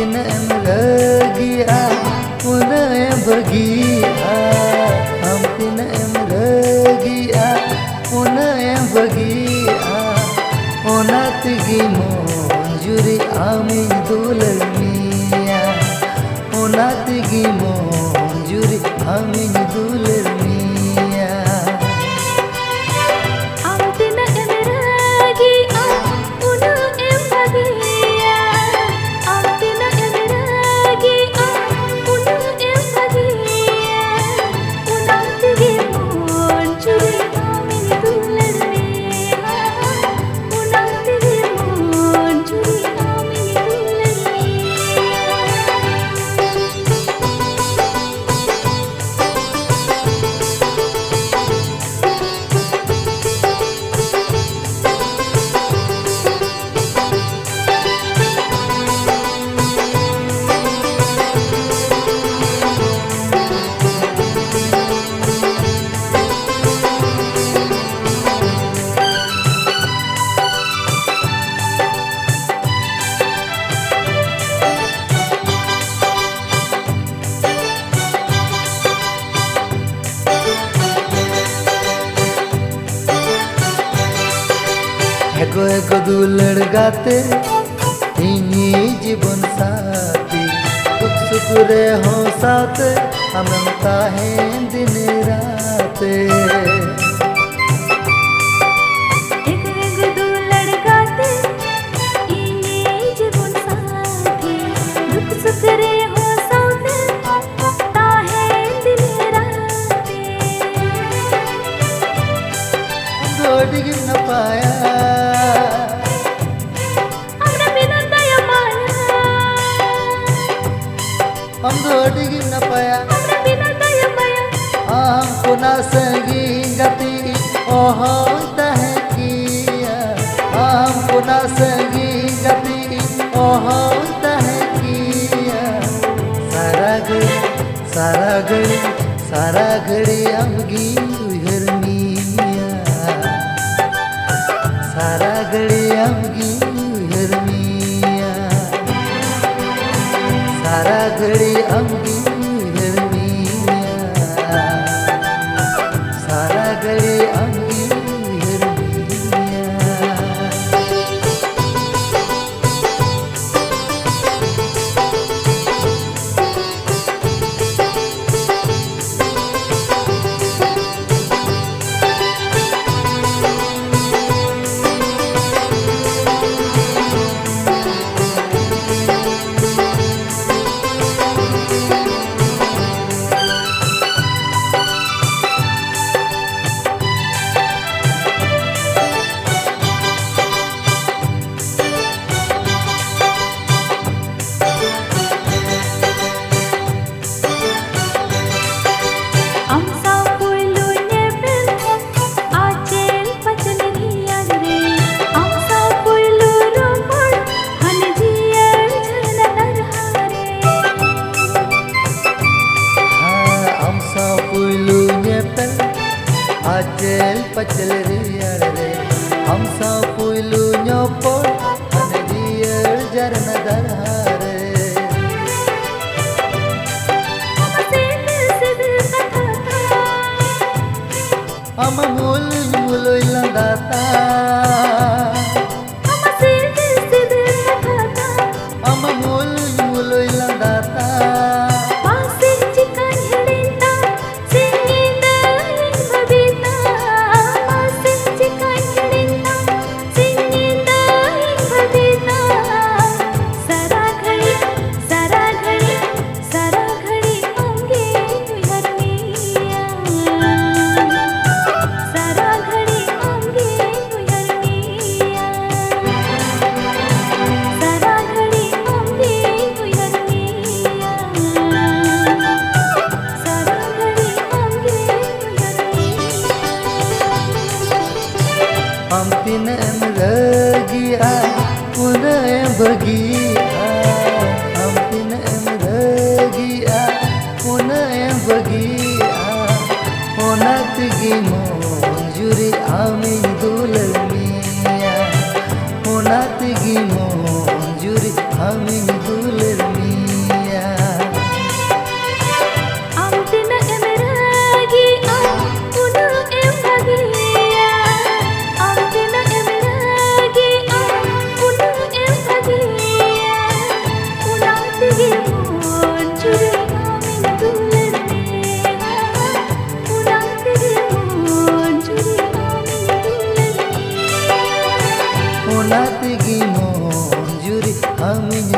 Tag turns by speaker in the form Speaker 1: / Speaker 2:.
Speaker 1: tinaem ragia una em bagia am tinaem ragia una em bagia onat gi monjuri ami dulalmiya onat gi monjuri ami dulalmiya एको एको दुलड़ गाते इन्ही जीवन साथी दुख सुख रे हो साथे हम ताहे दिन राते डिग न पाया हम डिग न पाया हमको ना संगी गति ओह तह किया हमको ना संगी गति ओह तह किया सारा घड़ी हमगी हरमिया सारा घड़ी हमगी हरमिया सारा घड़ी हमगी हरमिया सारा घड़ी हमगी Hermia Acel pacel riar re हम सा पुलू न्योपोर अन दियर जरन दरहारे हम मूल मूल लंदाता हम मूल मूल लंदाता Onatigi mon juri amin